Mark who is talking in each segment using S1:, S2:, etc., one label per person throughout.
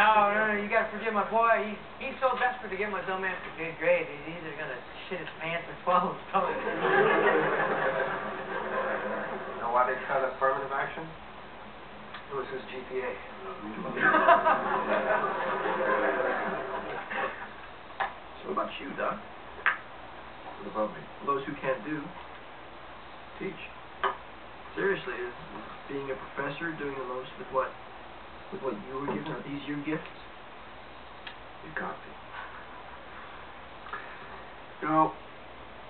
S1: No, you gotta forgive my boy. He's so desperate to get my dumb ass to good grade. He's either gonna shit his pants or swallow his tongue.
S2: Know why they cut affirmative action? It was his GPA.
S3: So what about you, Doc?
S2: What about me?
S3: Those who can't do, teach. Seriously, is being a professor doing the most with what you were given? Are these your gifts?
S2: You got me. You know,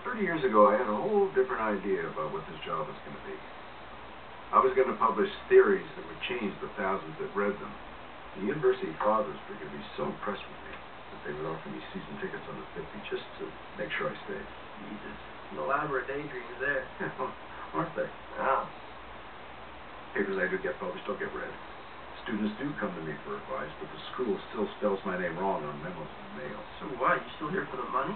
S2: 30 years ago, I had a whole different idea about what this job was going to be. I was going to publish theories that would change the thousands that read them. The university fathers were going to be so impressed with me that they would offer me season tickets on the 50 just to make sure I stayed.
S3: Jesus, some elaborate daydreams there.
S2: Aren't they?
S3: Wow.
S2: Papers I do get published don't get read. Students do come to me for advice, but the school still spells my name wrong on memos in the mail.
S3: So what? You still here for the money?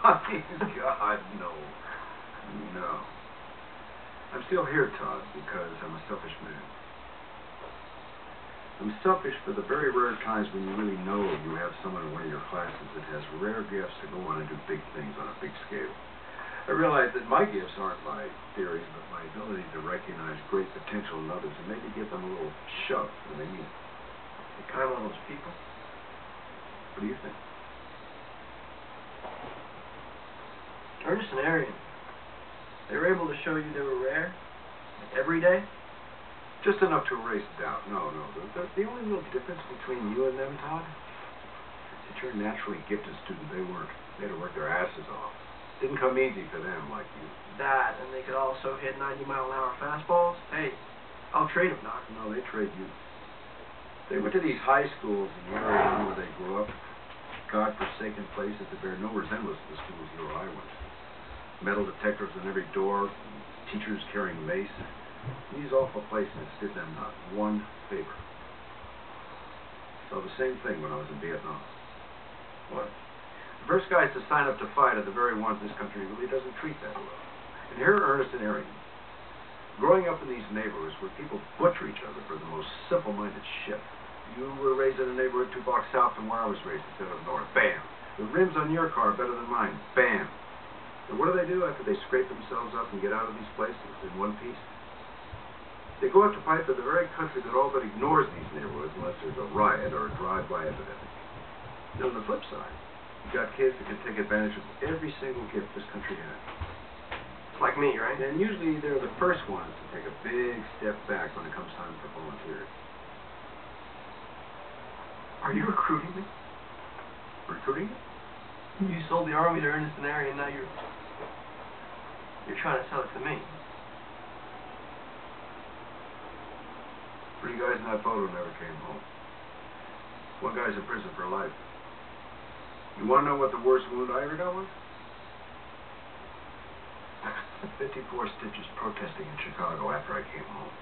S2: Money? God, no. No. I'm still here, Todd, because I'm a selfish man. I'm selfish for the very rare times when you really know you have someone in one of your classes that has rare gifts to go on and do big things on a big scale. I realize that my gifts aren't my theories, but my ability to recognize great potential in others and maybe give them a little shove when they need it.
S3: You're kind of one of those people.
S2: What do you think?
S3: Ernest and Arian, they were able to show you they were rare? Like every day?
S2: Just enough to erase doubt. No. The only real difference between you and them, Todd, is that you're a naturally gifted student. They weren't. They had to work their asses off. Didn't come easy for them like you.
S3: That, and they could also hit 90-mile-an-hour fastballs? Hey, I'll trade them, Doc.
S2: No, they trade you. They went to these high schools in the area where they grew up. God-forsaken places that bear no resemblance to the schools you or I went to. Metal detectors on every door, teachers carrying mace. These awful places did them not one favor. Saw the same thing when I was in Vietnam.
S3: What?
S2: The first guys to sign up to fight are the very ones this country really doesn't treat that well. And here are Ernest and Arian, growing up in these neighborhoods where people butcher each other for the most simple-minded shit. You were raised in a neighborhood 2 blocks south from where I was raised instead of north. Bam! The rims on your car are better than mine. Bam! And what do after they scrape themselves up and get out of these places in one piece? They go out to fight for the very country that all but ignores these neighborhoods unless there's a riot or a drive-by epidemic. And on the flip side, you've got kids that can take advantage of every single gift this country has.
S3: Like me, right?
S2: And usually they're the first ones to take a big step back when it comes time for volunteers.
S3: Are you recruiting me?
S2: Recruiting?
S3: You sold the army to Ernest and Arian, now you're trying to sell it to me.
S2: 3 guys in that photo never came home. 1 guy's in prison for life. You want to know what the worst wound I ever got was? 54 stitches protesting in Chicago after I came home.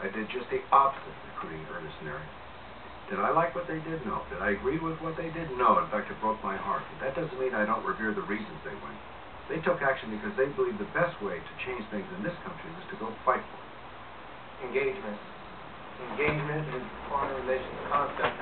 S2: I did just the opposite of recruiting Ernest and Arian. Did I like what they did? No. Did I agree with what they did? No. In fact, it broke my heart. But that doesn't mean I don't revere the reasons they went. They took action because they believed the best way to change things in this country was to go fight for it.
S1: Engagement. Engagement is foreign relations concept.